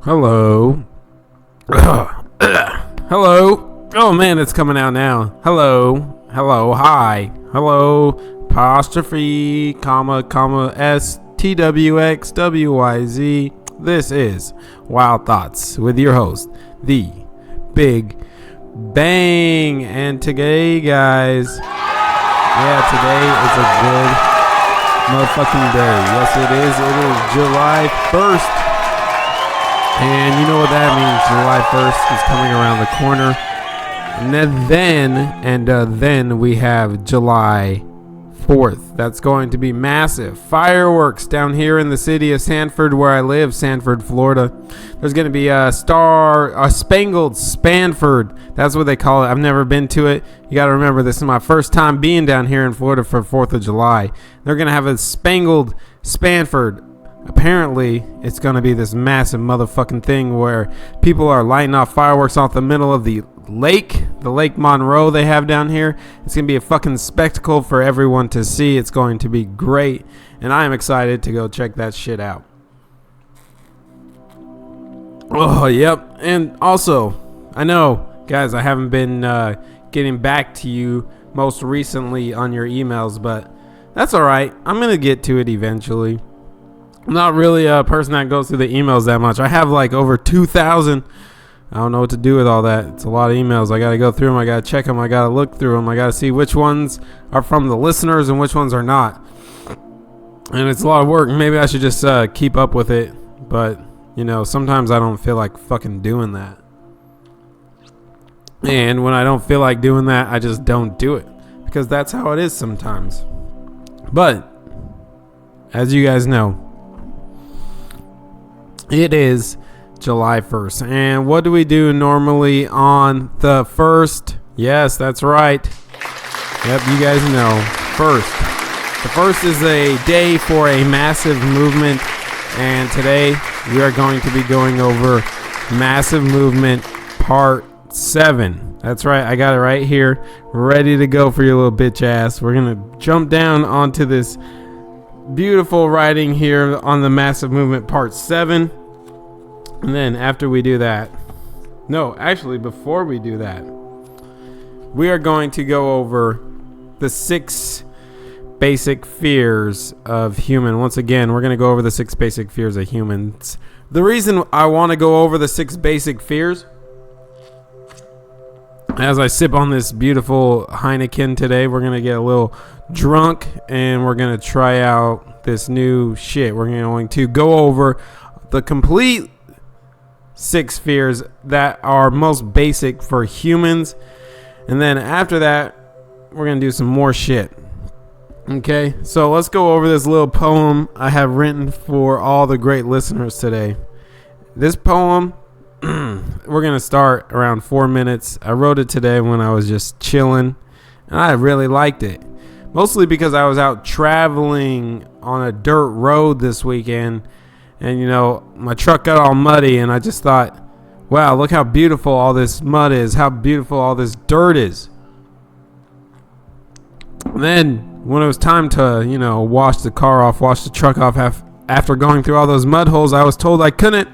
Hello. Hello. Oh man, it's coming out now. Hello. Hello. Hi. Hello. Apostrophe, comma, STWXWYZ. This is Wild Thoughts with your host, the Big Bang. And today, guys, today is a good motherfucking day. Yes, it is. It is July 1st. And you know what that means. July 1st is coming around the corner. And then we have July 4th. That's going to be massive. Fireworks down here in the city of Sanford, where I live, Sanford, Florida. There's going to be a spangled Spanford. That's what they call it. I've never been to it. You got to remember, this is my first time being down here in Florida for 4th of July. They're going to have a spangled Spanford. Apparently, it's going to be this massive motherfucking thing where people are lighting off fireworks off the middle of the Lake Monroe they have down here. It's going to be a fucking spectacle for everyone to see. It's going to be great, and I am excited to go check that shit out. Oh, yep. And also, I know, guys, I haven't been getting back to you most recently on your emails, but that's all right. I'm going to get to it eventually. I'm not really a person that goes through the emails that much. I have like over 2,000. I don't know what to do with all that. It's a lot of emails. I got to go through them. I got to check them. I got to look through them. I got to see which ones are from the listeners and which ones are not. And it's a lot of work. Maybe I should just keep up with it. But, you know, sometimes I don't feel like fucking doing that. And when I don't feel like doing that, I just don't do it. Because that's how it is sometimes. But, as you guys know, it is July 1st. And what do we do normally on the 1st? Yes, that's right. Yep, you guys know. First. The 1st is a day for a massive movement. And today we are going to be going over Massive Movement Part 7. That's right. I got it right here. Ready to go for your little bitch ass. We're going to jump down onto this beautiful writing here on the Massive Movement Part 7. And then after we do that, before we do that, we are going to go over the 6 basic fears of human. Once again, we're going to go over the 6 basic fears of humans. The reason I want to go over the 6 basic fears, as I sip on this beautiful Heineken today, we're going to get a little drunk and we're going to try out this new shit. We're going to go over the complete 6 fears that are most basic for humans, and then after that we're gonna do some more shit. Okay, so let's go over this little poem I have written for all the great listeners today. This poem, we're gonna start around 4 minutes. I wrote it today when I was just chilling, and I really liked it, mostly because I was out traveling on a dirt road this weekend. And, you know, my truck got all muddy, and I just thought, wow, look how beautiful all this mud is, how beautiful all this dirt is. And then, when it was time to, you know, wash the truck off after going through all those mud holes, I was told I couldn't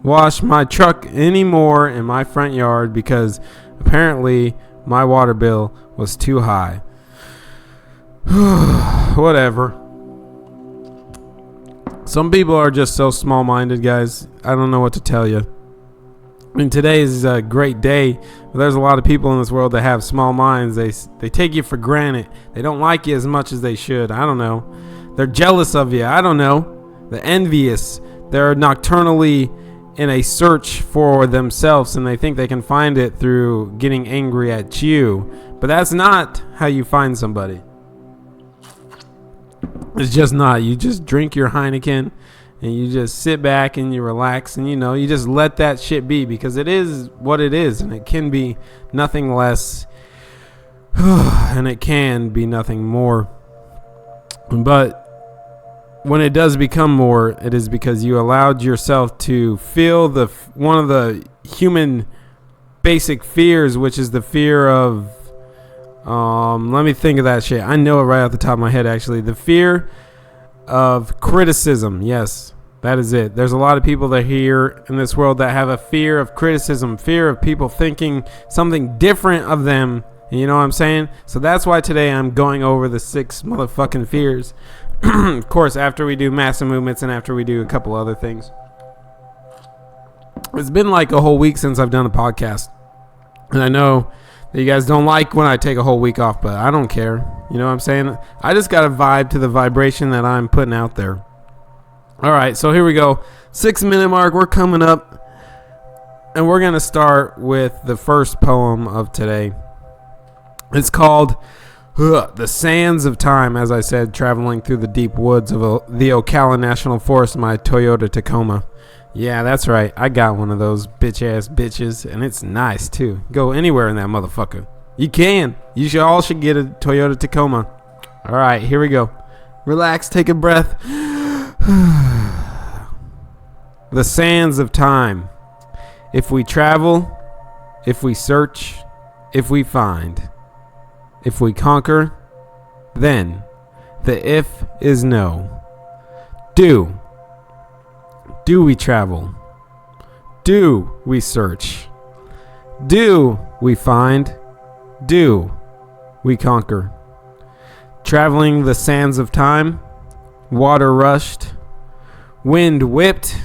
wash my truck anymore in my front yard because apparently my water bill was too high. Whatever. Some people are just so small-minded, guys. I don't know what to tell you. I mean, today is a great day, but there's a lot of people in this world that have small minds. They take you for granted. They don't like you as much as they should. I don't know. They're jealous of you. I don't know. They're envious. They're nocturnally in a search for themselves, and they think they can find it through getting angry at you. But that's not how you find somebody. It's just not. You just drink your Heineken and you just sit back and you relax and, you know, you just let that shit be, because it is what it is and it can be nothing less and it can be nothing more. But when it does become more, it is because you allowed yourself to feel one of the human basic fears, which is the fear of let me think of that shit. I know it right off the top of my head, actually. The fear of criticism. Yes. That is it. There's a lot of people that here in this world that have a fear of criticism, fear of people thinking something different of them. You know what I'm saying? So that's why today I'm going over the 6 motherfucking fears. Of course, after we do massive movements and after we do a couple other things. It's been like a whole week since I've done a podcast. And I know that you guys don't like when I take a whole week off, but I don't care. You know what I'm saying? I just got to vibe to the vibration that I'm putting out there. All right, so here we go. 6-minute mark. We're coming up. And we're going to start with the first poem of today. It's called The Sands of Time, as I said, traveling through the deep woods of the Ocala National Forest in my Toyota Tacoma. Yeah, that's right. I got one of those bitch-ass bitches, and it's nice, too. Go anywhere in that motherfucker. You can. You all should get a Toyota Tacoma. All right, here we go. Relax, take a breath. The sands of time. If we travel, if we search, if we find, if we conquer, then the if is no. Do we travel? Do we search? Do we find? Do we conquer? Traveling the sands of time, water rushed, wind whipped,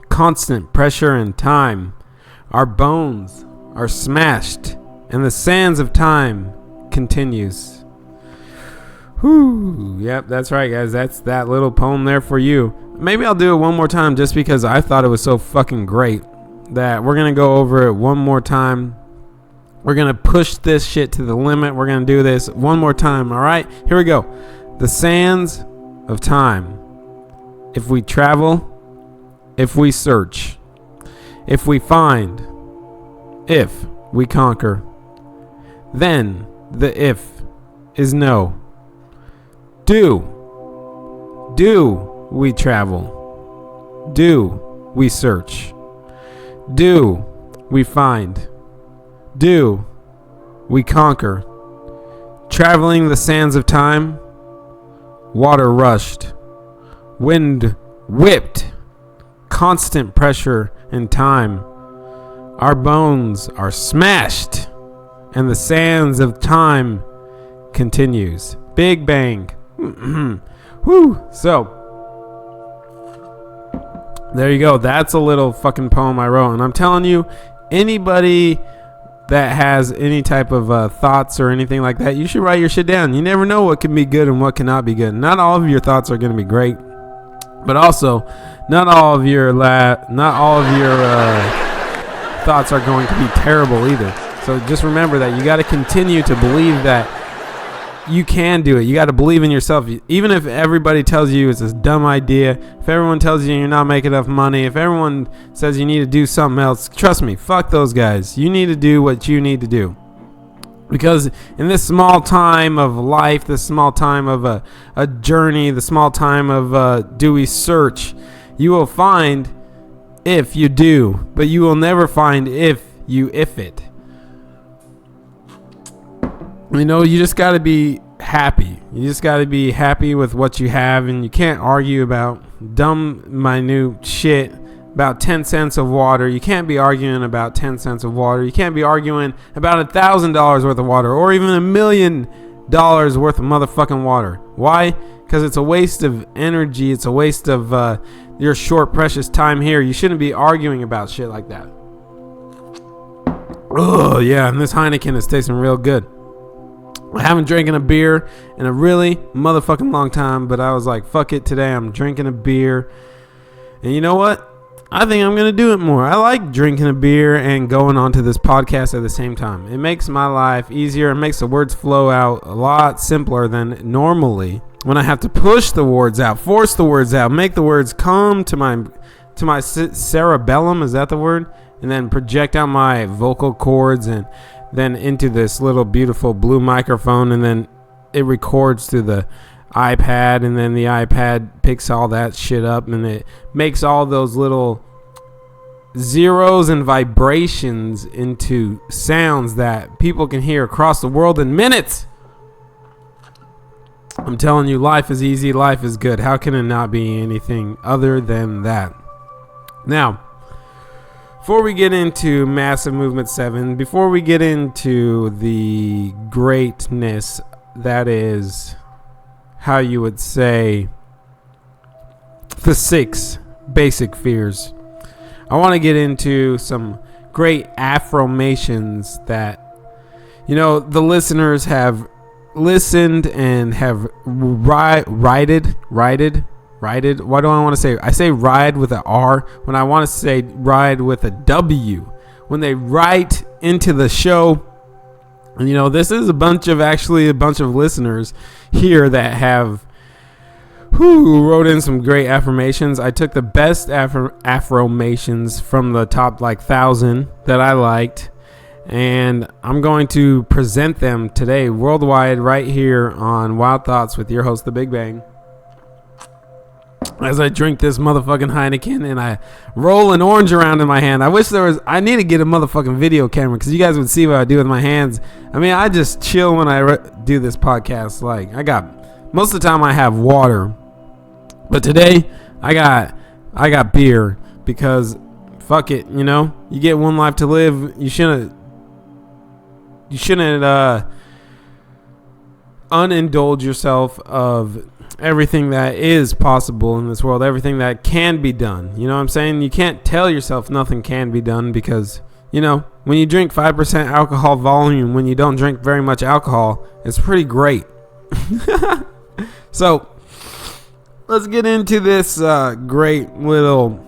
constant pressure and time. Our bones are smashed, and the sands of time continues. Whew. Yep, that's right, guys. That's that little poem there for you. Maybe I'll do it one more time just because I thought it was so fucking great that we're going to go over it one more time. We're going to push this shit to the limit. We're going to do this one more time, all right? Here we go. The sands of time. If we travel, if we search, if we find, if we conquer, then the if is no. Do we travel? Do we search? Do we find? Do we conquer? Traveling the sands of time, water rushed, wind whipped, constant pressure and time. Our bones are smashed, and the sands of time continues. Big bang. Whew. So, there you go. That's a little fucking poem I wrote. And I'm telling you, anybody that has any type of thoughts or anything like that, you should write your shit down. You never know what can be good and what cannot be good. Not all of your thoughts are going to be great, but also not all of your thoughts are going to be terrible either. So just remember that you got to continue to believe that you can do it. You got to believe in yourself. Even if everybody tells you it's a dumb idea, if everyone tells you you're not making enough money, if everyone says you need to do something else, trust me, fuck those guys. You need to do what you need to do. Because in this small time of life, this small time of a journey, the small time of do we search, you will find if you do, but you will never find if it. You know, you just got to be happy. You just got to be happy with what you have, and you can't argue about dumb, minute shit about 10 cents of water. You can't be arguing about 10 cents of water. You can't be arguing about $1,000 worth of water or even $1 million worth of motherfucking water. Why? Because it's a waste of energy. It's a waste of your short, precious time here. You shouldn't be arguing about shit like that. Oh, yeah, and this Heineken is tasting real good. I haven't drinking a beer in a really motherfucking long time, but I was like, fuck it, today I'm drinking a beer. And you know what? I think I'm going to do it more. I like drinking a beer and going on to this podcast at the same time. It makes my life easier. It makes the words flow out a lot simpler than normally when I have to push the words out, force the words out, make the words come to my cerebellum, is that the word? And then project out my vocal cords and then into this little beautiful blue microphone, and then it records through the iPad, and then the iPad picks all that shit up, and it makes all those little zeros and vibrations into sounds that people can hear across the world in minutes. I'm telling you, life is easy, life is good. How can it not be anything other than that? Now, before we get into Massive Movement 7, before we get into the greatness that is, how you would say, the 6 basic fears, I want to get into some great affirmations that, you know, the listeners have listened and have righted. Why do I want to say? I say ride with an R when I want to say ride with a W. When they write into the show, and you know, this is a bunch of listeners here that have who wrote in some great affirmations. I took the best affirmations from the top 1,000 that I liked, and I'm going to present them today worldwide right here on Wild Thoughts with your host, The Big Bang. As I drink this motherfucking Heineken and I roll an orange around in my hand. I need to get a motherfucking video camera because you guys would see what I do with my hands. I mean, I just chill when I do this podcast. Most of the time I have water, but today I got beer because fuck it, you know, you get one life to live. You shouldn't unindulge yourself of everything that is possible in this world, everything that can be done. You know what I'm saying? You can't tell yourself nothing can be done because, you know, when you drink 5% alcohol volume, when you don't drink very much alcohol, it's pretty great. So, let's get into this great little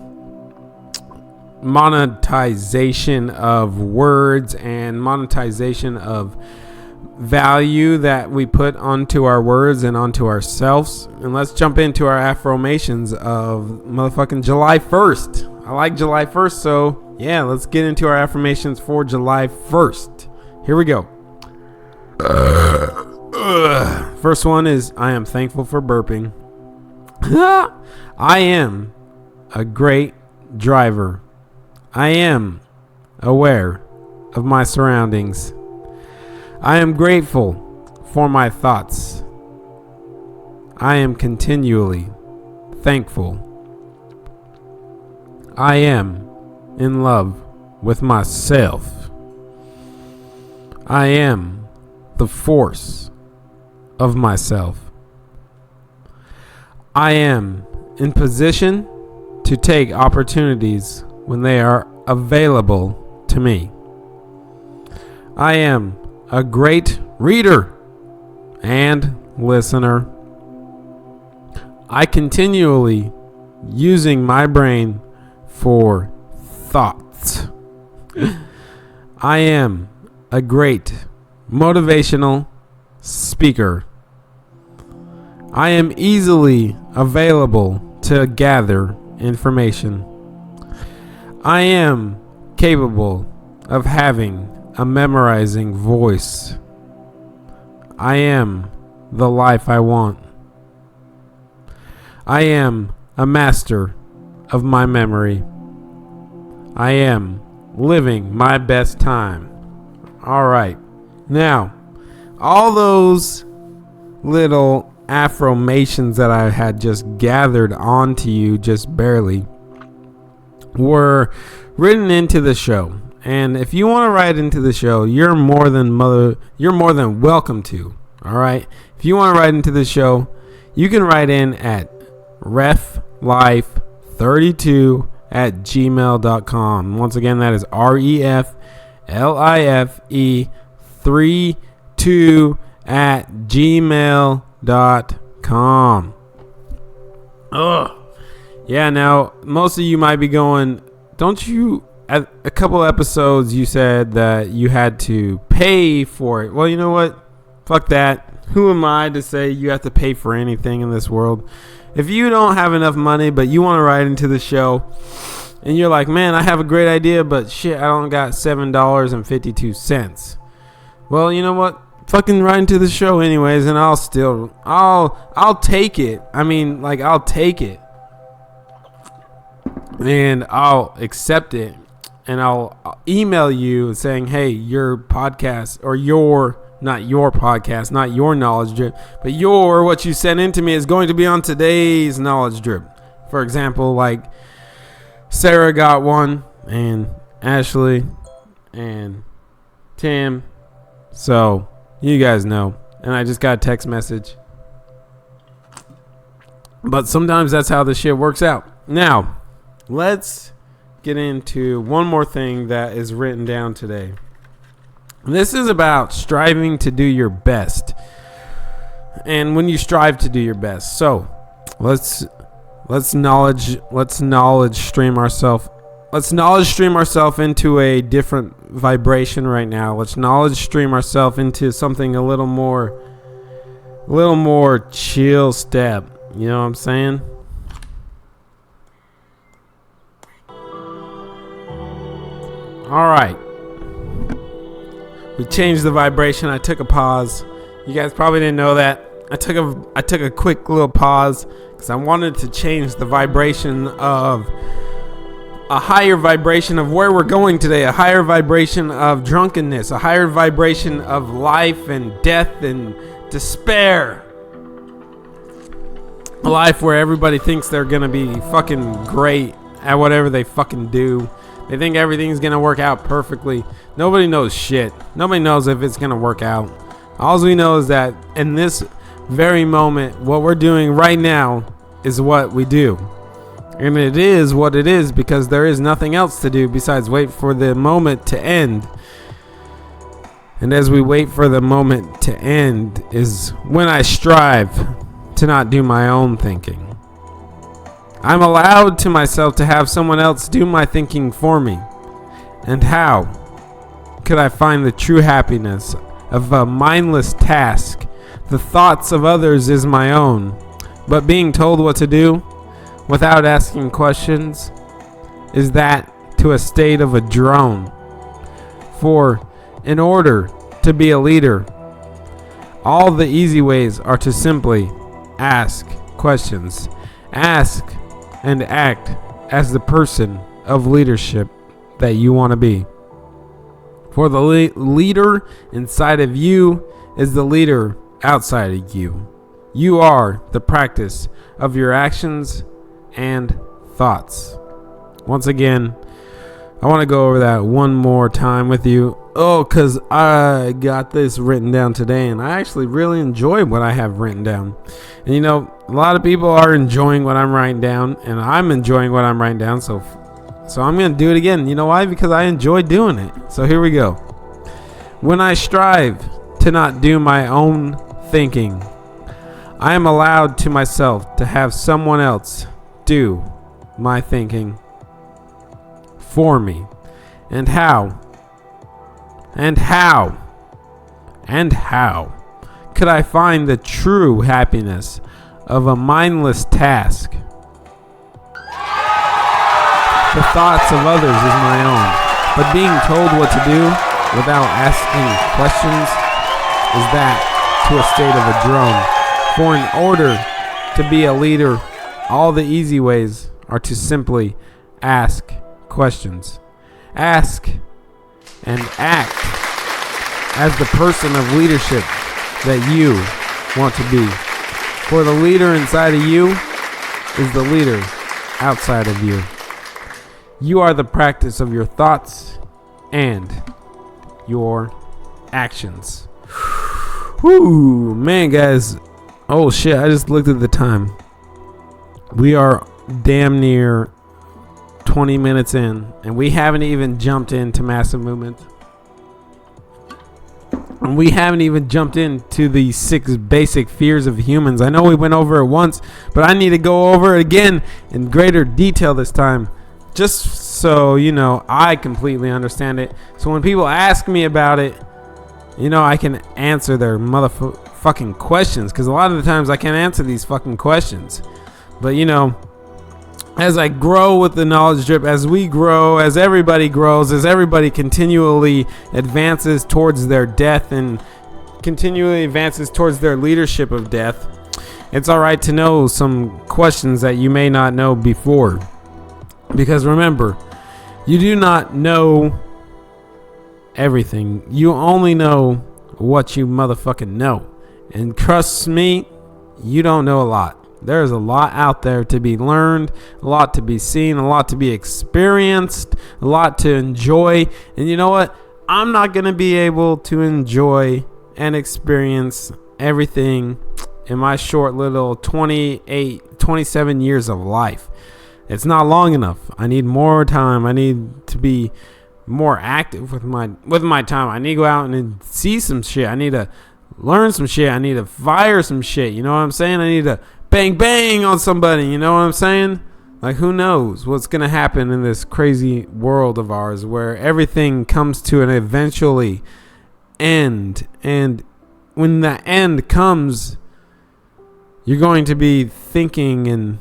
monetization of words and monetization of value that we put onto our words and onto ourselves. And let's jump into our affirmations of motherfucking July 1st. I like July 1st, so yeah, let's get into our affirmations for July 1st. Here we go. First one is, I am thankful for burping. I am a great driver. I am aware of my surroundings. I am grateful for my thoughts. I am continually thankful. I am in love with myself. I am the force of myself. I am in position to take opportunities when they are available to me. I am a great reader and listener. I continually using my brain for thoughts. I am a great motivational speaker. I am easily available to gather information. I am capable of having a memorizing voice. I am the life I want. I am a master of my memory. I am living my best time. All right. Now, all those little affirmations that I had just gathered onto you just barely were written into the show. And if you want to write into the show, you're more than welcome to. All right. If you want to write into the show, you can write in at reflife32@gmail.com. Once again, that is reflife32@gmail.com. Ugh. Yeah. Now, most of you might be going, don't you? At a couple episodes, you said that you had to pay for it. Well, you know what? Fuck that. Who am I to say you have to pay for anything in this world? If you don't have enough money, but you want to write into the show, and you're like, man, I have a great idea, but shit, I don't got $7.52. Well, you know what? Fucking write into the show anyways, and I'll take it. I mean, I'll take it. And I'll accept it. And I'll email you saying, hey, your podcast or your not your podcast, not your knowledge drip, but what you sent into me is going to be on today's knowledge drip. For example, like Sarah got one, and Ashley, and Tim. So you guys know. And I just got a text message. But sometimes that's how the shit works out. Now, let's get into one more thing that is written down today. This is about striving to do your best. And when you strive to do your best. So, let's knowledge stream ourselves. Let's knowledge stream ourselves into a different vibration right now. Let's knowledge stream ourselves into something a little more chill step. You know what I'm saying? All right. We changed the vibration. I took a pause. You guys probably didn't know that. I took a quick little pause because I wanted to change the vibration of a higher vibration of where we're going today, a higher vibration of drunkenness, a higher vibration of life and death and despair. A life where everybody thinks they're gonna be fucking great at whatever they fucking do. They think everything's gonna work out perfectly. Nobody knows shit. Nobody knows if it's gonna work out. All we know is that in this very moment, what we're doing right now is what we do. And it is what it is because there is nothing else to do besides wait for the moment to end. And as we wait for the moment to end is when I strive to not do my own thinking. I'm allowed to myself to have someone else do my thinking for me. And how could I find the true happiness of a mindless task? The thoughts of others is my own, but being told what to do without asking questions is that to a state of a drone. For in order to be a leader, all the easy ways are to simply ask questions. Ask and act as the person of leadership that you want to be. For the leader inside of you is the leader outside of you. You are the practice of your actions and thoughts. Once again, I want to go over that one more time with you. Because I got this written down today, and I actually really enjoy what I have written down. And you know, a lot of people are enjoying what I'm writing down, and I'm enjoying what I'm writing down. So I'm going to do it again. You know why? Because I enjoy doing it. So here we go. When I strive to not do my own thinking, I am allowed to myself to have someone else do my thinking for me. And how could I find the true happiness of a mindless task? The thoughts of others is my own, but being told what to do without asking questions is that to a state of a drone. For in order to be a leader, all the easy ways are to simply ask questions. Ask and act as the person of leadership that you want to be. For the leader inside of you is the leader outside of you. You are the practice of your thoughts and your actions. Whoo, man, guys. Oh shit, I just looked at the time. We are damn near 20 minutes in, and we haven't even jumped into massive movement. And we haven't even jumped into the 6 basic fears of humans. I know we went over it once, but I need to go over it again in greater detail this time. Just so, you know, I completely understand it. So when people ask me about it, you know, I can answer their motherfucking questions. Because a lot of the times I can't answer these fucking questions. But, you know, as I grow with the knowledge drip, as we grow, as everybody grows, as everybody continually advances towards their death and continually advances towards their leadership of death, it's all right to know some questions that you may not know before. Because remember, you do not know everything. You only know what you motherfucking know. And trust me, you don't know a lot. There's a lot out there to be learned, a lot to be seen, a lot to be experienced, a lot to enjoy. And you know what? I'm not going to be able to enjoy and experience everything in my short little 27 years of life. It's not long enough. I need more time. I need to be more active with my time. I need to go out and see some shit. I need to learn some shit. I need to fire some shit. You know what I'm saying? I need to bang on somebody. You know what I'm saying? Like, who knows what's going to happen in this crazy world of ours where everything comes to an eventually end. And when that end comes, you're going to be thinking and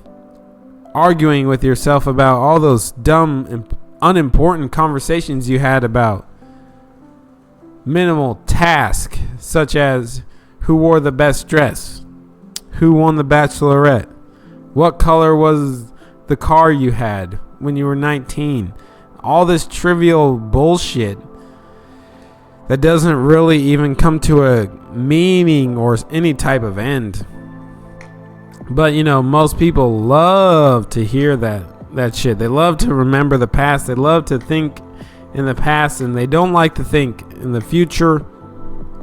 arguing with yourself about all those dumb and unimportant conversations you had about minimal tasks, such as who wore the best dress, who won the Bachelorette, what color was the car you had when you were 19. All this trivial bullshit that doesn't really even come to a meaning or any type of end. But you know, most people love to hear that shit. They love to remember the past. They love to think in the past, and they don't like to think in the future.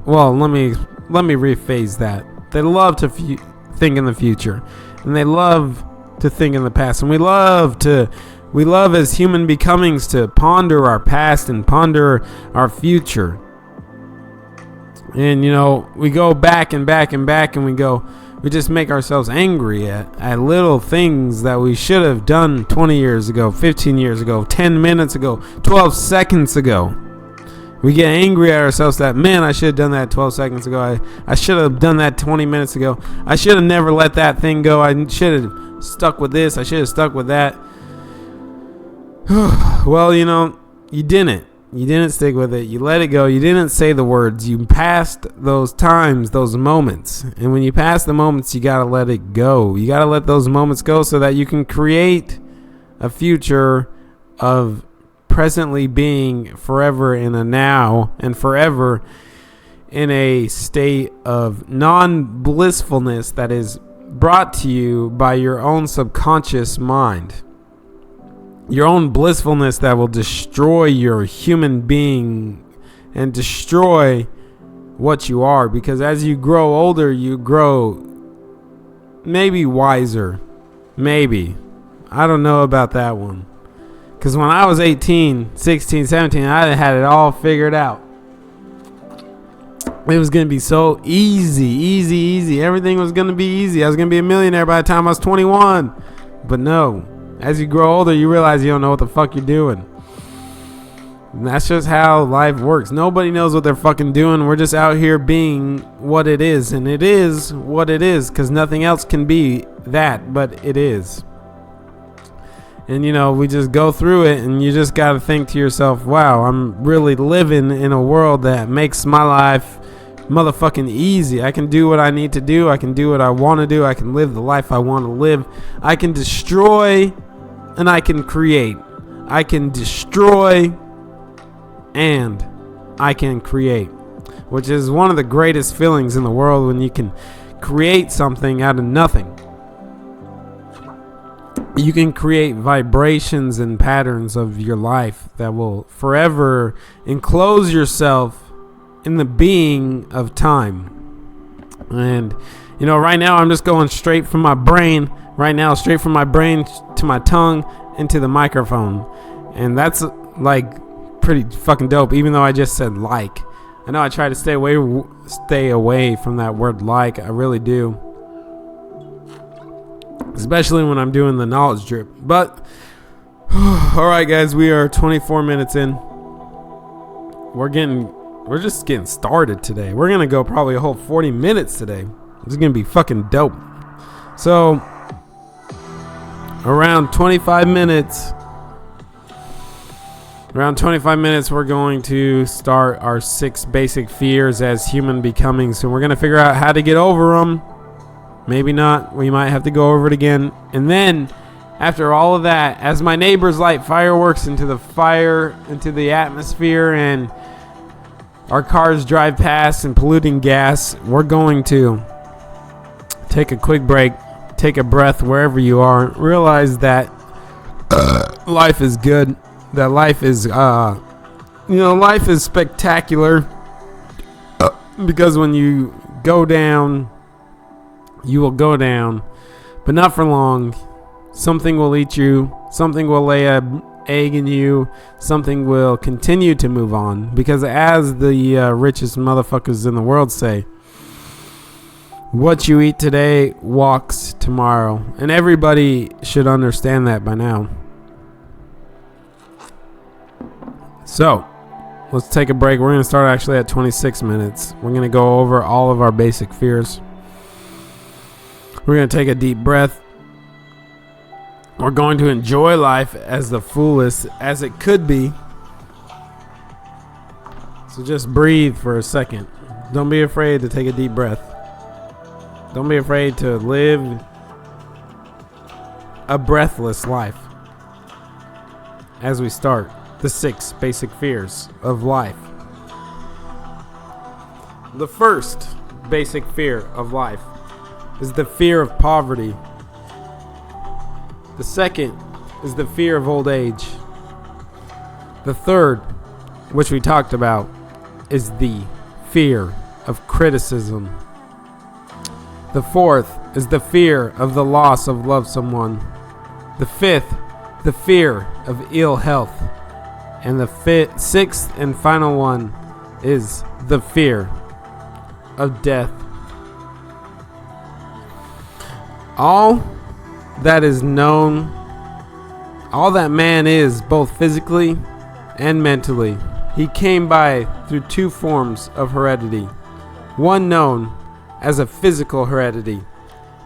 Well, let me rephrase that. They love to think in the future, and they love to think in the past. And we love as human becomings to ponder our past and ponder our future. And you know, we go back and we just make ourselves angry at little things that we should have done 20 years ago, 15 years ago, 10 minutes ago, 12 seconds ago. We get angry at ourselves that, man, I should have done that 12 seconds ago. I should have done that 20 minutes ago. I should have never let that thing go. I should have stuck with this. I should have stuck with that. Well, you know, you didn't. You didn't stick with it. You let it go. You didn't say the words. You passed those times, those moments. And when you pass the moments, you got to let it go. You got to let those moments go so that you can create a future of presently being forever in a now and forever in a state of non-blissfulness that is brought to you by your own subconscious mind. Your own blissfulness that will destroy your human being and destroy what you are. Because as you grow older, you grow maybe wiser. Maybe. I don't know about that one. Because when I was 18, 16, 17, I had it all figured out. It was going to be so easy. Everything was going to be easy. I was going to be a millionaire by the time I was 21. But no. As you grow older, you realize you don't know what the fuck you're doing. And that's just how life works. Nobody knows what they're fucking doing. We're just out here being what it is. And it is what it is because nothing else can be that, but it is. And, you know, we just go through it and you just got to think to yourself, wow, I'm really living in a world that makes my life motherfucking easy. I can do what I need to do. I can do what I want to do. I can live the life I want to live. I can destroy and I can create. I can destroy and I can create, which is one of the greatest feelings in the world when you can create something out of nothing. You can create vibrations and patterns of your life that will forever enclose yourself in the being of time. And, you know, right now I'm just going straight from my brain. Right now, straight from my brain to my tongue into the microphone. And that's, like, pretty fucking dope, even though I just said like. I know I try to stay away from that word like. I really do. Especially when I'm doing the knowledge drip. But, alright guys, we are 24 minutes in. We're just getting started today. We're going to go probably a whole 40 minutes today. This is going to be fucking dope. So, around 25 minutes, we're going to start our 6 basic fears as human becoming. So we're going to figure out how to get over them. Maybe not. We might have to go over it again. And then, after all of that, as my neighbors light fireworks into the atmosphere, and our cars drive past and polluting gas, we're going to take a quick break, take a breath wherever you are, realize that life is good, that life is, life is spectacular, because when you go down, you will go down, but not for long. Something will eat you, something will lay an egg in you, something will continue to move on, because as the richest motherfuckers in the world say, what you eat today walks tomorrow. And everybody should understand that by now. So, let's take a break. We're going to start actually at 26 minutes. We're going to go over all of our basic fears. We're going to take a deep breath. We're going to enjoy life as the fullest as it could be. So just breathe for a second. Don't be afraid to take a deep breath. Don't be afraid to live a breathless life. As we start the 6 basic fears of life. The first basic fear of life is the fear of poverty. The second is the fear of old age. The third, which we talked about, is the fear of criticism. The fourth is the fear of the loss of loved someone. The fifth, the fear of ill health. And the sixth and final one is the fear of death. All that is known, all that man is, both physically and mentally, he came by through 2 forms of heredity. One known as a physical heredity,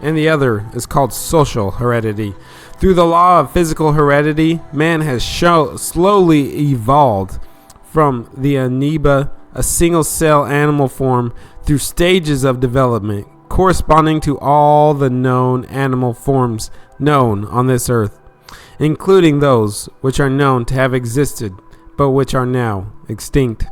and the other is called social heredity. Through the law of physical heredity, man has slowly evolved from the amoeba, a single-cell animal form, through stages of development corresponding to all the known animal forms known on this earth, including those which are known to have existed but which are now extinct.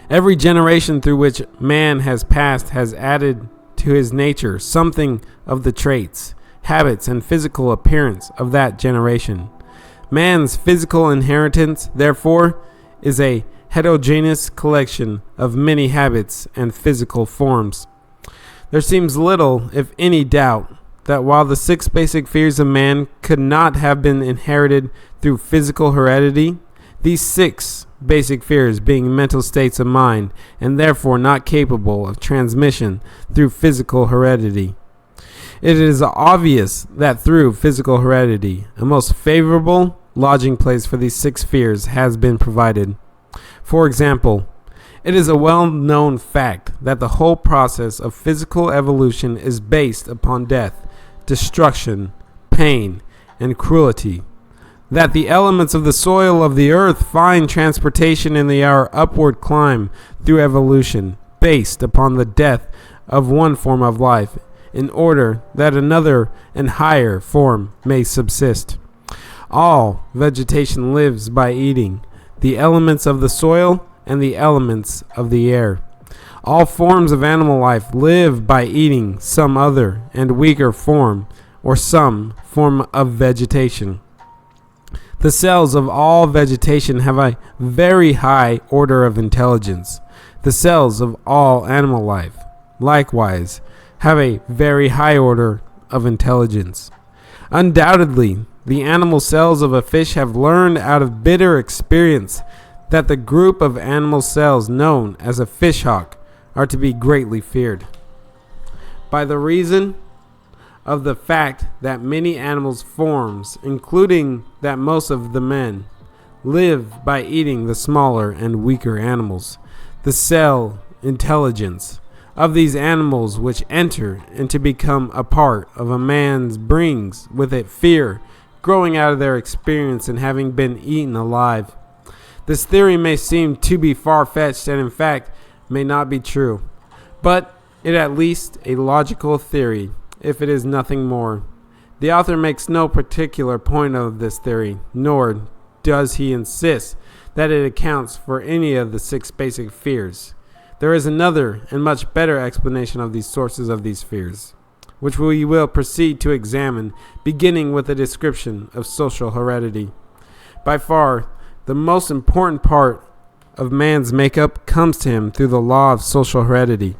Every generation through which man has passed has added to his nature something of the traits, habits, and physical appearance of that generation. Man's physical inheritance, therefore, is a heterogeneous collection of many habits and physical forms. There seems little, if any, doubt that while the 6 basic fears of man could not have been inherited through physical heredity, these 6 basic fears being mental states of mind and therefore not capable of transmission through physical heredity, it is obvious that through physical heredity, a most favorable lodging place for these 6 fears has been provided. For example, it is a well-known fact that the whole process of physical evolution is based upon death, destruction, pain, and cruelty. That the elements of the soil of the earth find transportation in our upward climb through evolution, based upon the death of one form of life, in order that another and higher form may subsist. All vegetation lives by eating the elements of the soil and the elements of the air. All forms of animal life live by eating some other and weaker form or some form of vegetation. The cells of all vegetation have a very high order of intelligence. The cells of all animal life, likewise, have a very high order of intelligence. Undoubtedly, the animal cells of a fish have learned out of bitter experience that the group of animal cells known as a fish hawk are to be greatly feared, by the reason of the fact that many animals' forms, including that most of the men, live by eating the smaller and weaker animals. The cell intelligence of these animals which enter and to become a part of a man's brings with it fear growing out of their experience in having been eaten alive. This theory may seem to be far-fetched and in fact may not be true, but it at least a logical theory, if it is nothing more. The author makes no particular point of this theory, nor does he insist that it accounts for any of the 6 basic fears. There is another and much better explanation of these sources of these fears, which we will proceed to examine, beginning with a description of social heredity. By far, the most important part of man's makeup comes to him through the law of social heredity.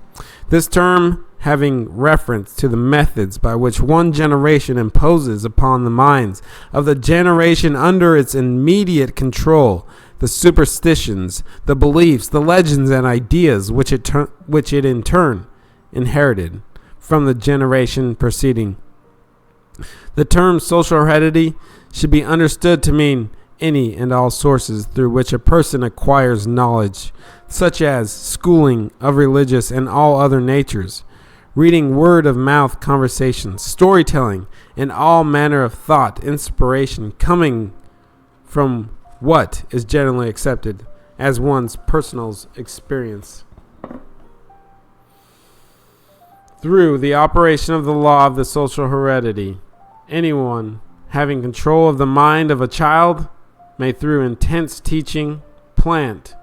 This term having reference to the methods by which one generation imposes upon the minds of the generation under its immediate control the superstitions, the beliefs, the legends, and ideas which it in turn inherited from the generation preceding. The term social heredity should be understood to mean any and all sources through which a person acquires knowledge, such as schooling of religious and all other natures, reading word-of-mouth conversations, storytelling, and all manner of thought, inspiration coming from what is generally accepted as one's personal experience. Through the operation of the law of the social heredity, anyone having control of the mind of a child may, through intense teaching, plant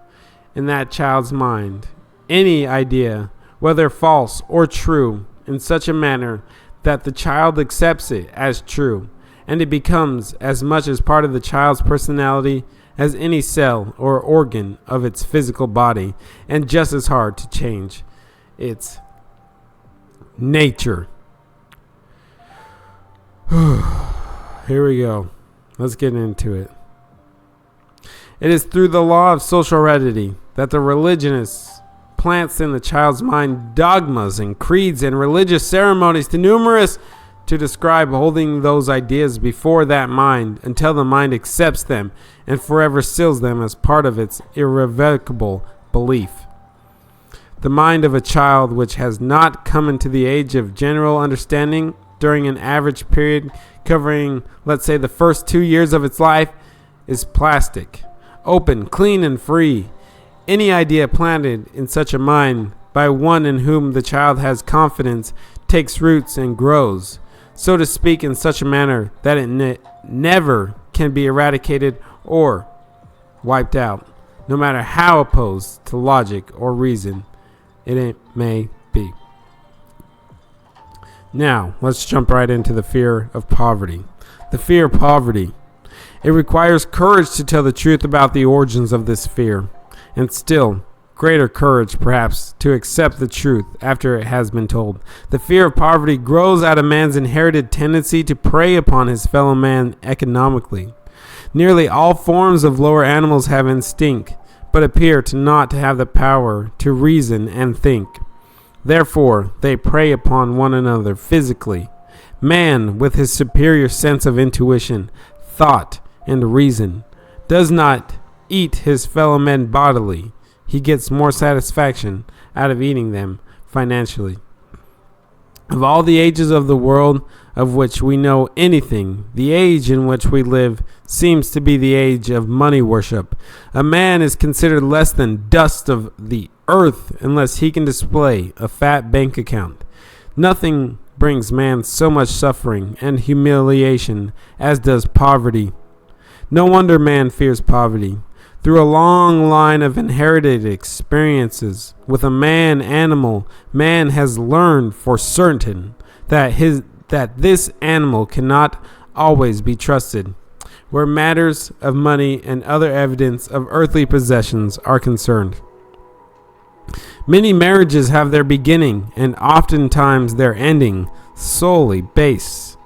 in that child's mind any idea, whether false or true, in such a manner that the child accepts it as true, and it becomes as much as part of the child's personality as any cell or organ of its physical body, and just as hard to change its nature. Here we go. Let's get into it. It is through the law of social heredity that the religionist plants in the child's mind dogmas and creeds and religious ceremonies too numerous to describe, holding those ideas before that mind until the mind accepts them and forever seals them as part of its irrevocable belief. The mind of a child which has not come into the age of general understanding during an average period covering, let's say, the first 2 years of its life is plastic, open, clean, and free. Any idea planted in such a mind by one in whom the child has confidence takes roots and grows, so to speak, in such a manner that it never can be eradicated or wiped out, no matter how opposed to logic or reason it may be. Now, let's jump right into the fear of poverty. The fear of poverty. It requires courage to tell the truth about the origins of this fear, and still greater courage, perhaps, to accept the truth after it has been told. The fear of poverty grows out of man's inherited tendency to prey upon his fellow man economically. Nearly all forms of lower animals have instinct, but appear to not have the power to reason and think. Therefore, they prey upon one another physically. Man, with his superior sense of intuition, thought, and reason, does not eat his fellow men bodily. He gets more satisfaction out of eating them financially. Of all the ages of the world of which we know anything, the age in which we live seems to be the age of money worship. A man is considered less than dust of the earth unless he can display a fat bank account. Nothing brings man so much suffering and humiliation as does poverty. No wonder man fears poverty. Through a long line of inherited experiences with a animal, man has learned for certain that this animal cannot always be trusted where matters of money and other evidence of earthly possessions are concerned. Many marriages have their beginning and oftentimes their ending solely based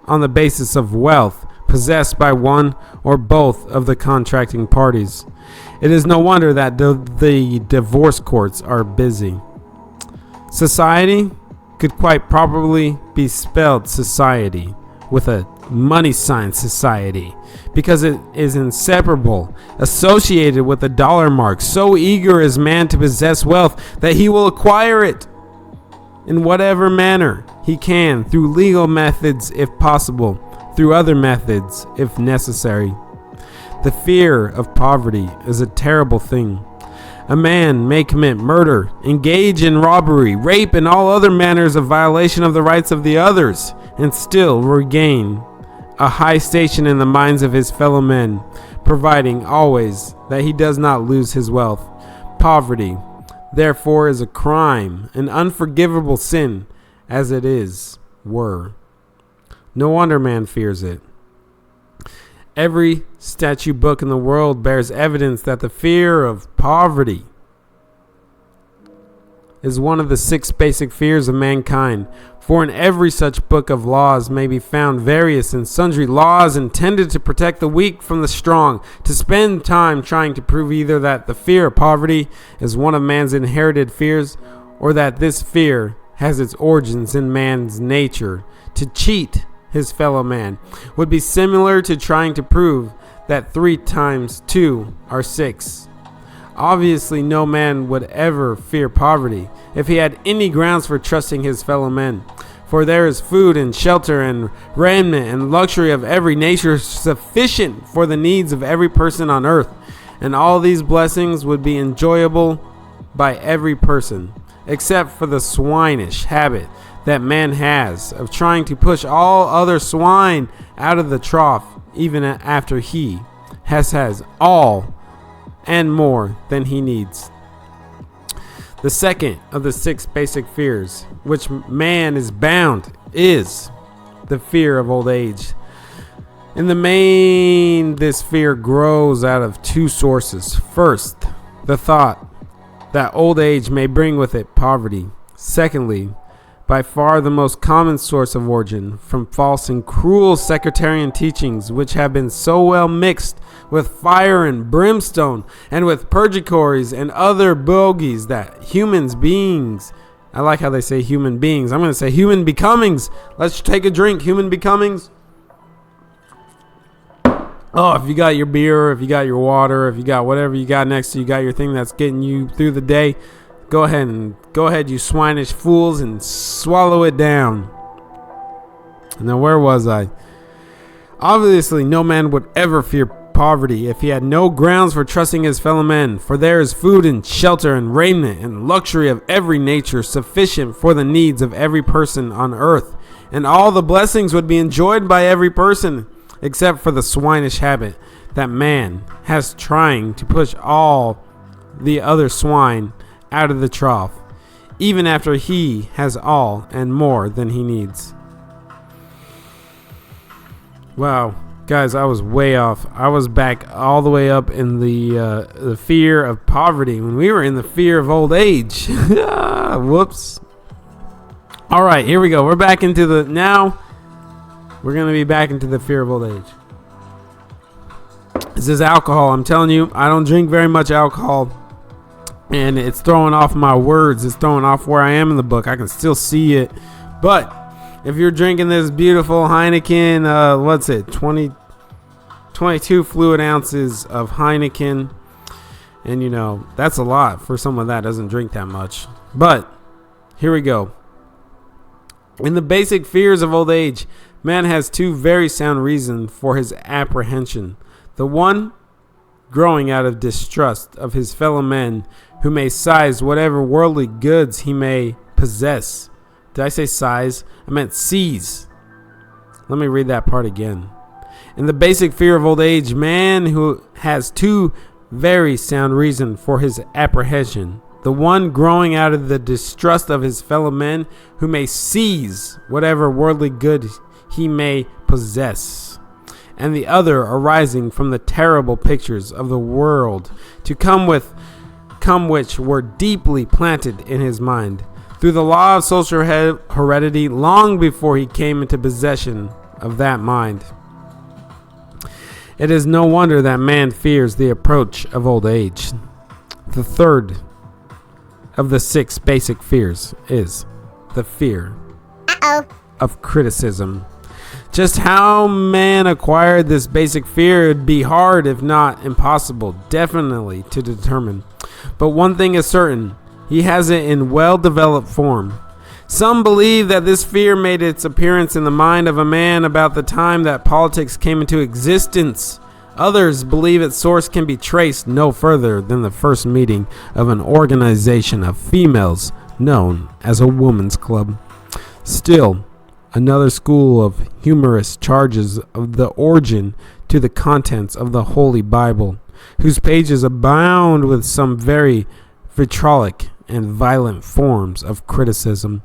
on the basis of wealth possessed by one or both of the contracting parties. It is no wonder that the divorce courts are busy. Society could quite probably be spelled society with a money sign society, because it is inseparable, associated with the dollar mark. So eager is man to possess wealth that he will acquire it in whatever manner he can, through legal methods if possible, through other methods if necessary. The fear of poverty is a terrible thing. A man may commit murder, engage in robbery, rape, and all other manners of violation of the rights of the others, and still regain a high station in the minds of his fellow men. providing always that he does not lose his wealth. Poverty, therefore, is a crime, an unforgivable sin, as it were. No wonder man fears it. Every statute book in the world bears evidence that the fear of poverty is one of the 6 basic fears of mankind. For in every such book of laws may be found various and sundry laws intended to protect the weak from the strong, to spend time trying to prove either that the fear of poverty is one of man's inherited fears, or that this fear has its origins in man's nature. To cheat his fellow man would be similar to trying to prove that 3 times 2 are 6. Obviously, no man would ever fear poverty if he had any grounds for trusting his fellow men. For there is food and shelter and raiment and luxury of every nature sufficient for the needs of every person on earth. And all these blessings would be enjoyable by every person, except for the swinish habit that man has of trying to push all other swine out of the trough, even after he has all and more than he needs. The second of the 6 basic fears, which man is bound, is the fear of old age. In the main, this fear grows out of 2 sources. First, the thought that old age may bring with it poverty. Secondly, by far the most common source of origin, from false and cruel sectarian teachings which have been so well mixed with fire and brimstone and with purgatories and other bogies that humans beings, I like how they say human beings, I'm going to say human becomings. Let's take a drink, human becomings. Oh, if you got your beer, if you got your water, if you got whatever you got next to you, got your thing that's getting you through the day, go ahead, you swinish fools, and swallow it down. Now, where was I? Obviously, no man would ever fear poverty if he had no grounds for trusting his fellow men. For there is food and shelter and raiment and luxury of every nature sufficient for the needs of every person on earth. And all the blessings would be enjoyed by every person, except for the swinish habit that man has trying to push all the other swine out of the trough, even after he has all and more than he needs. Wow, guys, I was way off. I was back all the way up in the fear of poverty when we were in the fear of old age. Whoops. All right, here we go. We're back into now we're going to be back into the fear of old age. This is alcohol. I'm telling you, I don't drink very much alcohol. And it's throwing off my words. It's throwing off where I am in the book. I can still see it. But if you're drinking this beautiful Heineken, what's it? 22 fluid ounces of Heineken. And, you know, that's a lot for someone that doesn't drink that much. But here we go. In the basic fears of old age, man has 2 very sound reasons for his apprehension. The one, growing out of distrust of his fellow men, who may seize whatever worldly goods he may possess. Did I say size? I meant seize. Let me read that part again. In the basic fear of old age, man who has 2 very sound reasons for his apprehension. The one growing out of the distrust of his fellow men, who may seize whatever worldly good he may possess. And the other arising from the terrible pictures of the world to come which were deeply planted in his mind through the law of social heredity long before he came into possession of that mind. It is no wonder that man fears the approach of old age. The third of the 6 basic fears is the fear of criticism. Just how man acquired this basic fear would be hard, if not impossible, definitely to determine. But one thing is certain, he has it in well-developed form. Some believe that this fear made its appearance in the mind of a man about the time that politics came into existence. Others believe its source can be traced no further than the first meeting of an organization of females known as a woman's club. Still, another school of humorous charges of the origin to the contents of the Holy Bible, whose pages abound with some very vitriolic and violent forms of criticism.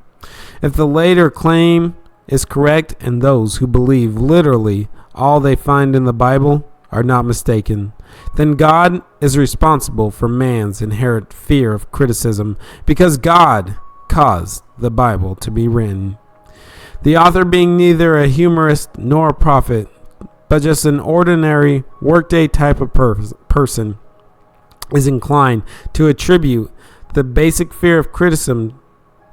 If the later claim is correct, and those who believe literally all they find in the Bible are not mistaken, then God is responsible for man's inherent fear of criticism, because God caused the Bible to be written. The author, being neither a humorist nor a prophet, but just an ordinary workday type of person, is inclined to attribute the basic fear of criticism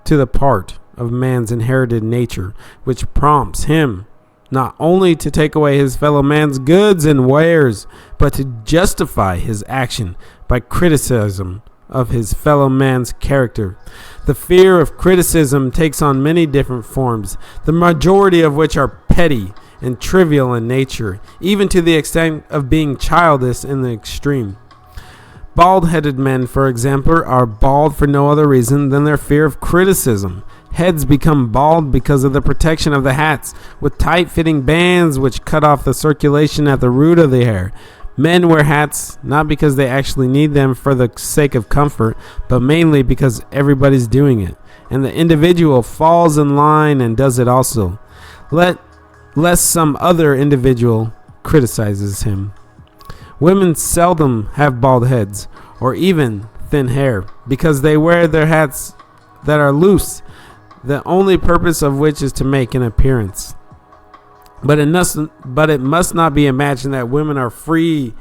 to the part of man's inherited nature, which prompts him not only to take away his fellow man's goods and wares, but to justify his action by criticism of his fellow man's character. The fear of criticism takes on many different forms, the majority of which are petty and trivial in nature, even to the extent of being childish in the extreme. Bald-headed men, for example, are bald for no other reason than their fear of criticism. Heads become bald because of the protection of the hats, with tight-fitting bands which cut off the circulation at the root of the hair. Men wear hats not because they actually need them for the sake of comfort, but mainly because everybody's doing it, and the individual falls in line and does it also, lest some other individual criticizes him. Women seldom have bald heads, or even thin hair, because they wear their hats that are loose, the only purpose of which is to make an appearance. But it must not be imagined that women are free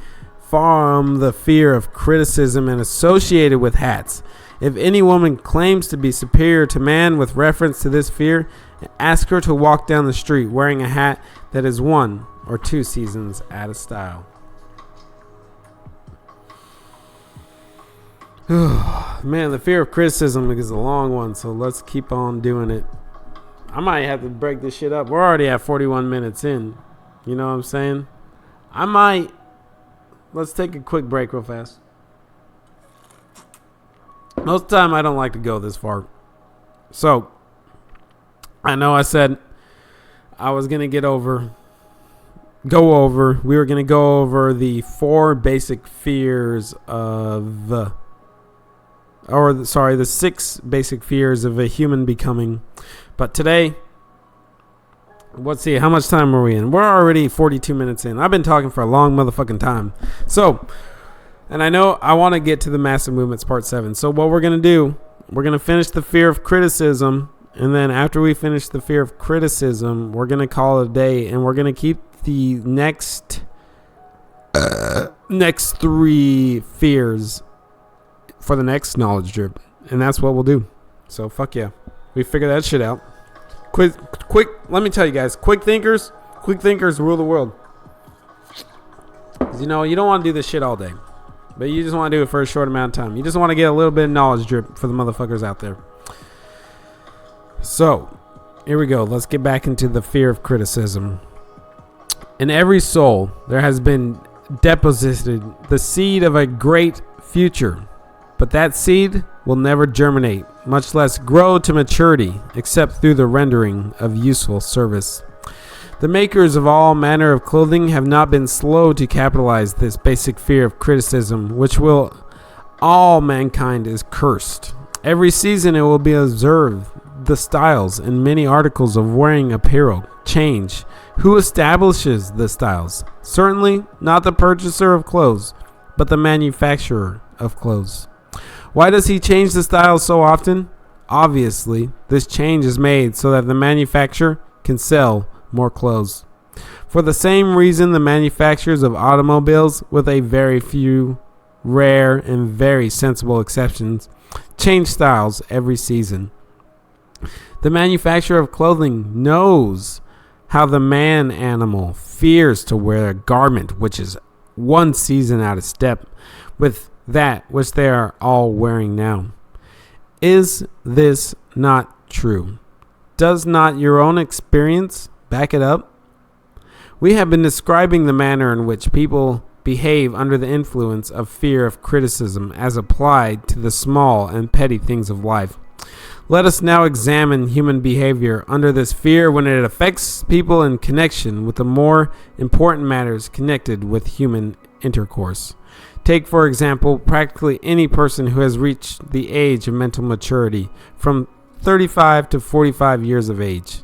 from the fear of criticism and associated with hats. If any woman claims to be superior to man with reference to this fear, ask her to walk down the street wearing a hat that is 1 or 2 seasons out of style. Man, the fear of criticism is a long one, so let's keep on doing it. I might have to break this shit up. We're already at 41 minutes in. You know what I'm saying? Let's take a quick break real fast. Most of the time, I don't like to go this far. So, I know I said I was going to we were going to go over the 4 basic fears of... the 6 basic fears of a human becoming. But today, let's see, how much time are we in? We're already 42 minutes in. I've been talking for a long motherfucking time. So, and I know I want to get to the massive movements part 7. So what we're going to do, we're going to finish the fear of criticism. And then after we finish the fear of criticism, we're going to call it a day. And we're going to keep the next 3 fears for the next knowledge drip, and that's what we'll do. So fuck yeah, we figured that shit out. Quick. Let me tell you guys, quick thinkers rule the world. 'Cause you know you don't want to do this shit all day, but you just want to do it for a short amount of time. You just want to get a little bit of knowledge drip for the motherfuckers out there. So here we go. Let's get back into the fear of criticism. In every soul, there has been deposited the seed of a great future. But that seed will never germinate, much less grow to maturity, except through the rendering of useful service. The makers of all manner of clothing have not been slow to capitalize this basic fear of criticism, which will all mankind is cursed. Every season it will be observed the styles and many articles of wearing apparel change. Who establishes the styles? Certainly not the purchaser of clothes, but the manufacturer of clothes. Why does he change the style so often? Obviously, this change is made so that the manufacturer can sell more clothes. For the same reason, the manufacturers of automobiles, with a very few rare and very sensible exceptions, change styles every season. The manufacturer of clothing knows how the man animal fears to wear a garment which is 1 season out of step with that which they are all wearing now. Is this not true? Does not your own experience back it up? We have been describing the manner in which people behave under the influence of fear of criticism as applied to the small and petty things of life. Let us now examine human behavior under this fear when it affects people in connection with the more important matters connected with human intercourse. Take, for example, practically any person who has reached the age of mental maturity from 35 to 45 years of age.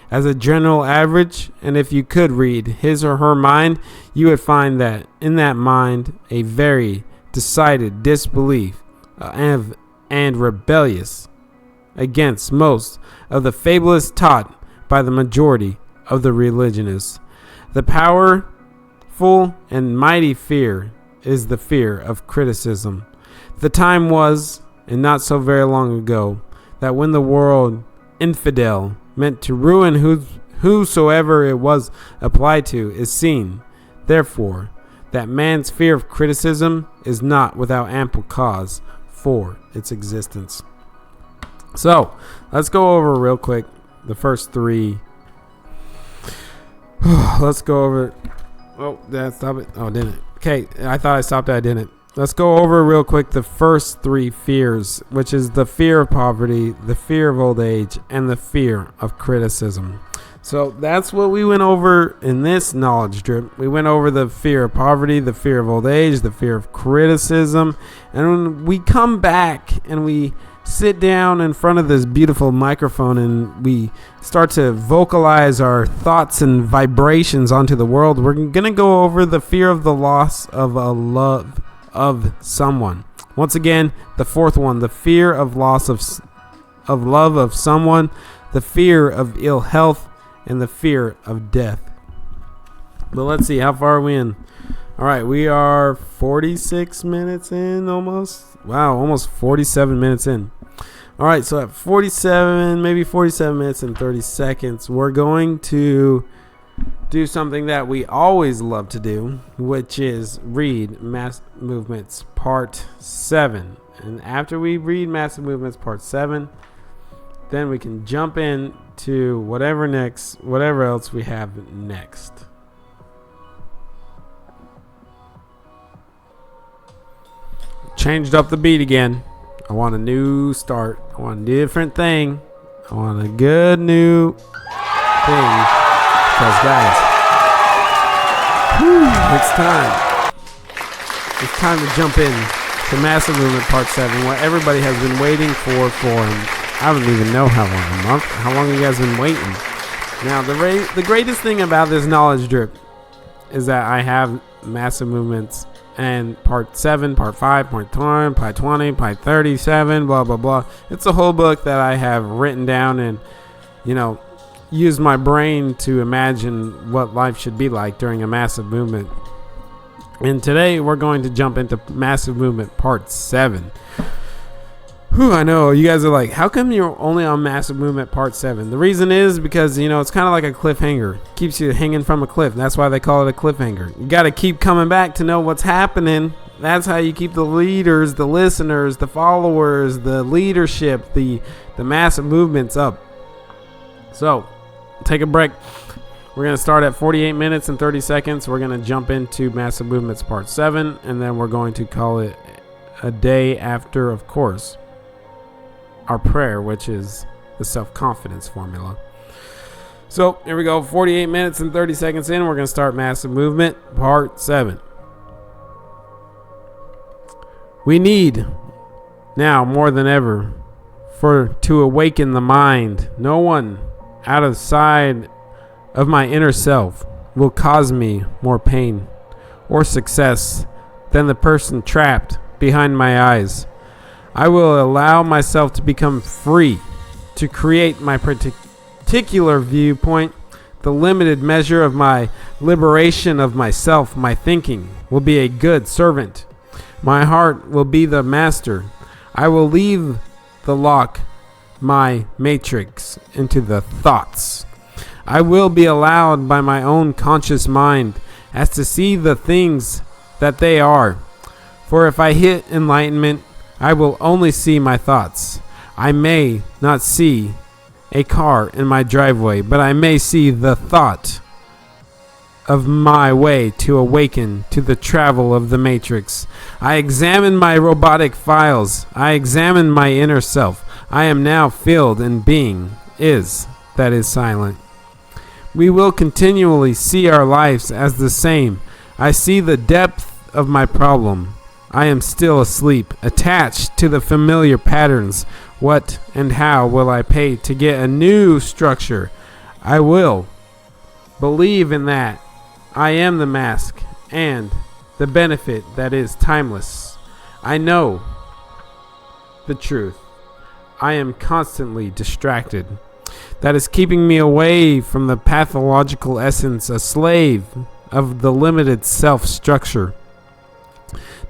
As a general average, and if you could read his or her mind, you would find that in that mind a very decided disbelief and rebellious against most of the fables taught by the majority of the religionists. The powerful and mighty fear is the fear of criticism. The time was, and not so very long ago, that when the word infidel meant to ruin whosoever it was applied to is seen. Therefore, that man's fear of criticism is not without ample cause for its existence. So, let's go over real quick the first three. Let's go over. Oh, did I stop it? Oh, didn't it? Okay, I thought I stopped it. I didn't. Let's go over real quick the first three fears, which is the fear of poverty, the fear of old age, and the fear of criticism. So that's what we went over in this knowledge drip. We went over the fear of poverty, the fear of old age, the fear of criticism. And when we come back and we sit down in front of this beautiful microphone and we start to vocalize our thoughts and vibrations onto the world, we're going to go over the fear of the loss of a love of someone. Once again, the fourth one, the fear of loss of love of someone, the fear of ill health, and the fear of death. But let's see, how far are we in? All right, we are 46 minutes in almost. Wow, almost 47 minutes in. All right, so at 47 minutes and 30 seconds, we're going to do something that we always love to do, which is read Mass Movements Part 7. And after we read Massive Movements Part 7, then we can jump in to whatever else we have next. Changed up the beat again. I want a new start. I want a different thing. I want a good new thing. Because guys, it's time. It's time to jump in to Massive Movement Part 7, what everybody has been waiting for I don't even know how long, a month? How long have you guys been waiting? Now, the greatest thing about this knowledge drip is that I have Massive Movements and Part 7, Part 5, Part 10, Part 20, Part 37, blah, blah, blah. It's a whole book that I have written down and, use my brain to imagine what life should be like during a massive movement. And today we're going to jump into Massive Movement Part 7. Whew, I know you guys are like, how come you're only on Massive Movement Part 7? The reason is because, it's kind of like a cliffhanger. Keeps you hanging from a cliff. That's why they call it a cliffhanger. You got to keep coming back to know what's happening. That's how you keep the leaders, the listeners, the followers, the leadership, the massive movements up. So, take a break. We're going to start at 48 minutes and 30 seconds. We're going to jump into Massive Movements Part 7, and then we're going to call it a day after, of course, our prayer, which is the self-confidence formula. So, here we go. 48 minutes and 30 seconds in. We're going to start Massive Movement Part 7. We need, now more than ever, to awaken the mind. No one outside of my inner self will cause me more pain or success than the person trapped behind my eyes. I will allow myself to become free to create my particular viewpoint. The limited measure of my liberation of myself, my thinking, will be a good servant. My heart will be the master. I will leave the lock my matrix into the thoughts. I will be allowed by my own conscious mind as to see the things that they are. For if I hit enlightenment, I will only see my thoughts. I may not see a car in my driveway, but I may see the thought of my way to awaken to the travel of the matrix. I examine my robotic files. I examine my inner self. I am now filled in being is that is silent. We will continually see our lives as the same. I see the depth of my problem. I am still asleep, attached to the familiar patterns. What and how will I pay to get a new structure? I will believe in that. I am the mask and the benefit that is timeless. I know the truth. I am constantly distracted. That is keeping me away from the pathological essence, a slave of the limited self-structure.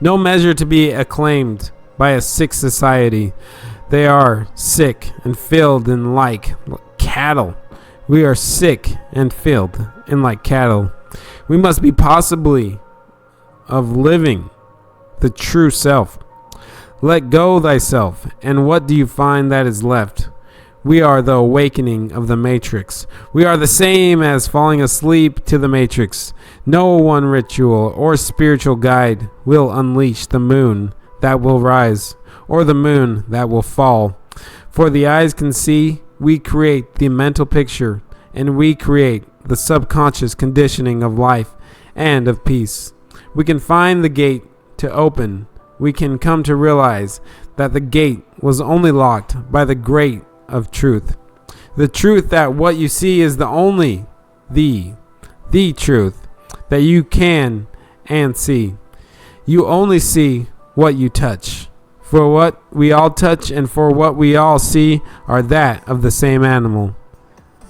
No measure to be acclaimed by a sick society. They are sick and filled in like cattle. We are sick and filled in like cattle. We must be possibly of living the true self. Let go thyself, and what do you find that is left? We are the awakening of the matrix. We are the same as falling asleep to the matrix. No one ritual or spiritual guide will unleash the moon that will rise, or the moon that will fall. For the eyes can see, we create the mental picture, and we create the subconscious conditioning of life and of peace. We can find the gate to open. We can come to realize that the gate was only locked by the great of truth. The truth that what you see is the truth that you can and see. You only see what you touch. For what we all touch and for what we all see are that of the same animal.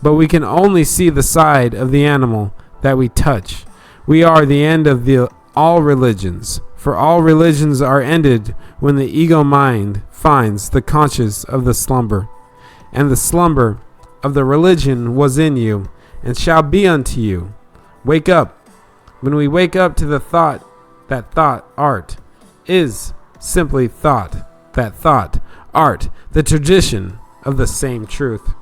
But we can only see the side of the animal that we touch. We are the end of all religions. For all religions are ended when the ego mind finds the conscious of the slumber. And the slumber of the religion was in you, and shall be unto you. Wake up. When we wake up to the thought, that thought, art, is simply thought, that thought, art, the tradition of the same truth.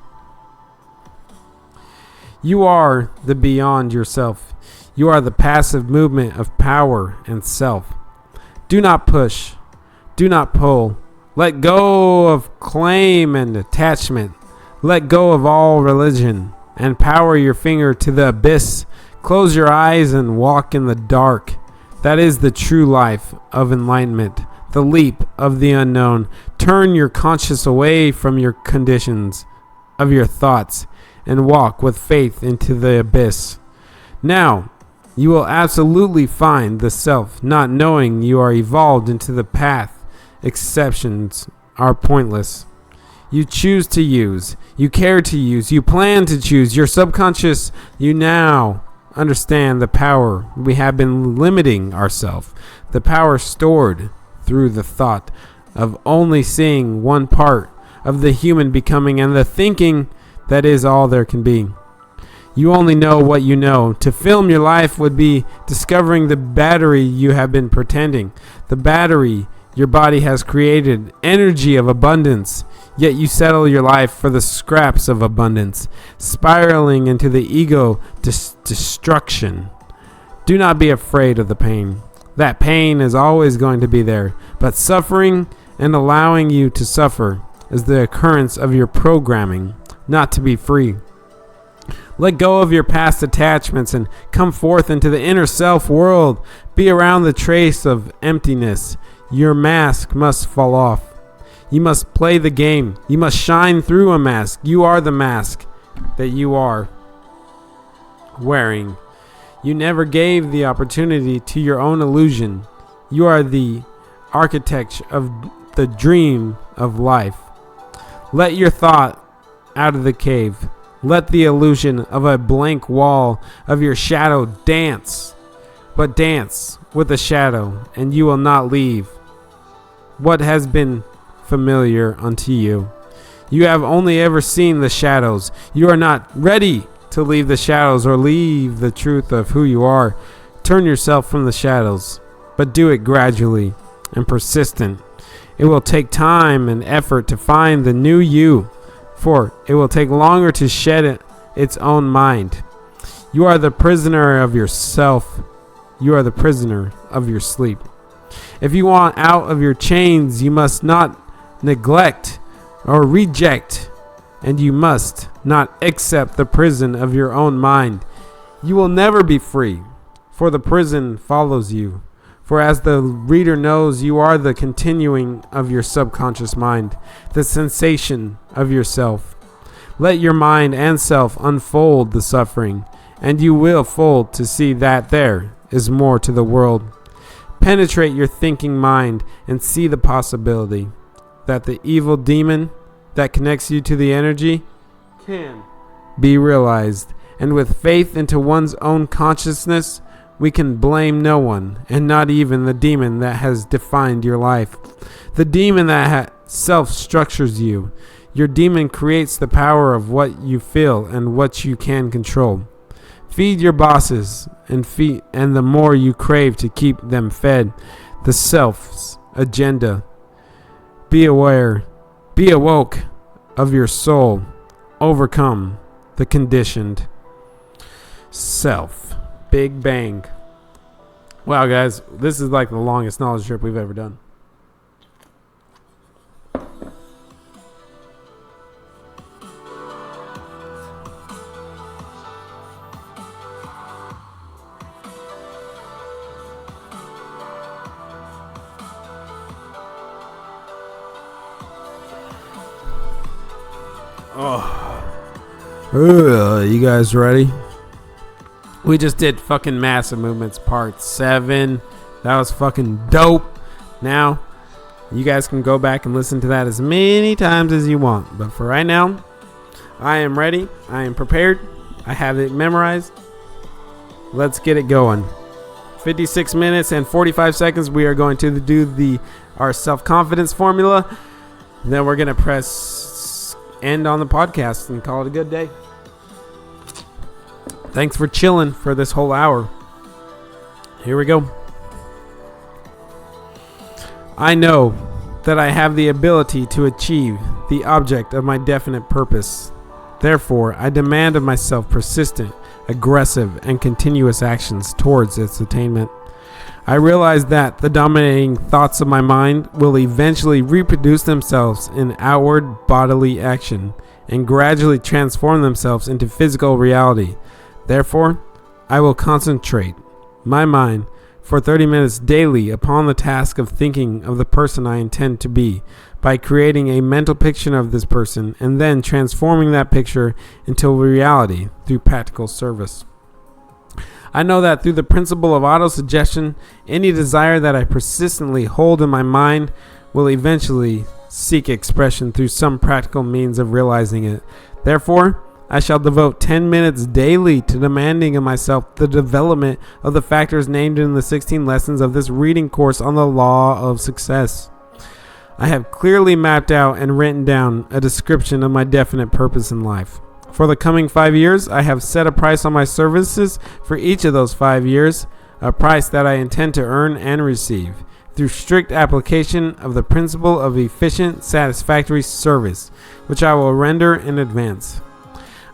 You are the beyond yourself. You are the passive movement of power and self. Do not push. Do not pull. Let go of claim and attachment. Let go of all religion and power your finger to the abyss. Close your eyes and walk in the dark. That is the true life of enlightenment, the leap of the unknown. Turn your conscience away from your conditions of your thoughts and walk with faith into the abyss. Now, you will absolutely find the self, not knowing you are evolved into the path. Exceptions are pointless. You choose to use, you care to use, you plan to choose. Your subconscious, you now understand the power we have been limiting ourselves. The power stored through the thought of only seeing one part of the human becoming and the thinking that is all there can be. You only know what you know. To film your life would be discovering the battery you have been pretending. The battery your body has created, energy of abundance, yet you settle your life for the scraps of abundance, spiraling into the ego destruction. Do not be afraid of the pain. That pain is always going to be there, but suffering and allowing you to suffer is the occurrence of your programming, not to be free. Let go of your past attachments and come forth into the inner self world. Be around the trace of emptiness. Your mask must fall off. You must play the game. You must shine through a mask. You are the mask that you are wearing. You never gave the opportunity to your own illusion. You are the architect of the dream of life. Let your thought out of the cave. Let the illusion of a blank wall of your shadow dance. But dance with the shadow, and you will not leave what has been familiar unto you. You have only ever seen the shadows. You are not ready to leave the shadows or leave the truth of who you are. Turn yourself from the shadows, but do it gradually and persistent. It will take time and effort to find the new you, for it will take longer to shed its own mind. You are the prisoner of yourself. You are the prisoner of your sleep. If you want out of your chains, you must not neglect or reject, and you must not accept the prison of your own mind. You will never be free, for the prison follows you. For as the reader knows, you are the continuing of your subconscious mind, the sensation of yourself. Let your mind and self unfold the suffering, and you will fold to see that there is more to the world. Penetrate your thinking mind and see the possibility that the evil demon that connects you to the energy can be realized. And with faith into one's own consciousness, we can blame no one, and not even the demon that has defined your life. The demon that self-structures you. Your demon creates the power of what you feel and what you can control. Feed your bosses, and the more you crave to keep them fed, the self's agenda. Be aware, be awoke of your soul. Overcome the conditioned self. Big bang. Wow, guys, this is like the longest knowledge trip we've ever done. You guys ready? We just did fucking Massive Movements Part 7. That was fucking dope. Now, you guys can go back and listen to that as many times as you want. But for right now, I am ready. I am prepared. I have it memorized. Let's get it going. 56 minutes and 45 seconds. We are going to do our self-confidence formula. Then we're going to press end on the podcast and call it a good day. Thanks for chilling for this whole hour. Here we go. I know that I have the ability to achieve the object of my definite purpose. Therefore, I demand of myself persistent, aggressive, and continuous actions towards its attainment. I realize that the dominating thoughts of my mind will eventually reproduce themselves in outward bodily action and gradually transform themselves into physical reality. Therefore, I will concentrate my mind for 30 minutes daily upon the task of thinking of the person I intend to be by creating a mental picture of this person and then transforming that picture into reality through practical service. I know that through the principle of autosuggestion, any desire that I persistently hold in my mind will eventually seek expression through some practical means of realizing it. Therefore, I shall devote 10 minutes daily to demanding of myself the development of the factors named in the 16 lessons of this reading course on the law of success. I have clearly mapped out and written down a description of my definite purpose in life. For the coming 5 years, I have set a price on my services for each of those 5 years, a price that I intend to earn and receive through strict application of the principle of efficient, satisfactory service, which I will render in advance.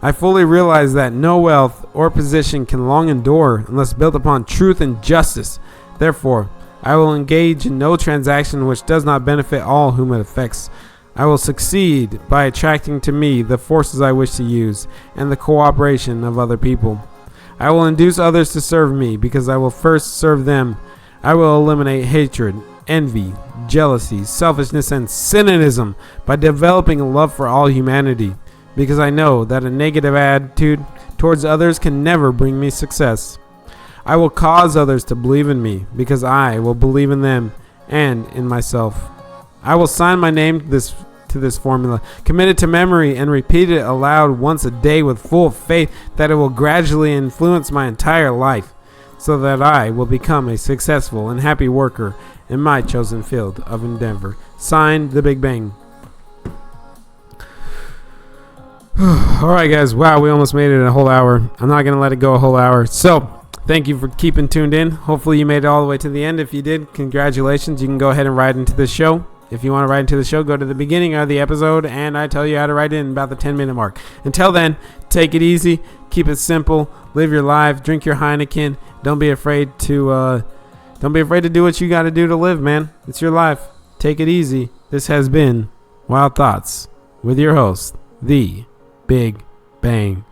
I fully realize that no wealth or position can long endure unless built upon truth and justice. Therefore, I will engage in no transaction which does not benefit all whom it affects. I will succeed by attracting to me the forces I wish to use and the cooperation of other people. I will induce others to serve me because I will first serve them. I will eliminate hatred, envy, jealousy, selfishness, and cynicism by developing a love for all humanity, because I know that a negative attitude towards others can never bring me success. I will cause others to believe in me because I will believe in them and in myself. I will sign my name to this formula, commit it to memory, and repeat it aloud once a day with full faith that it will gradually influence my entire life, so that I will become a successful and happy worker in my chosen field of endeavor. Signed, The Big Bang. Alright guys, wow, we almost made it a whole hour. I'm not going to let it go a whole hour. So, thank you for keeping tuned in. Hopefully you made it all the way to the end. If you did, congratulations. You can go ahead and write into the show. If you want to write into the show, go to the beginning of the episode and I tell you how to write in about the 10-minute mark. Until then, take it easy, keep it simple, live your life, drink your Heineken. Don't be afraid to do what you got to do to live, man. It's your life. Take it easy. This has been Wild Thoughts with your host, the Big Bang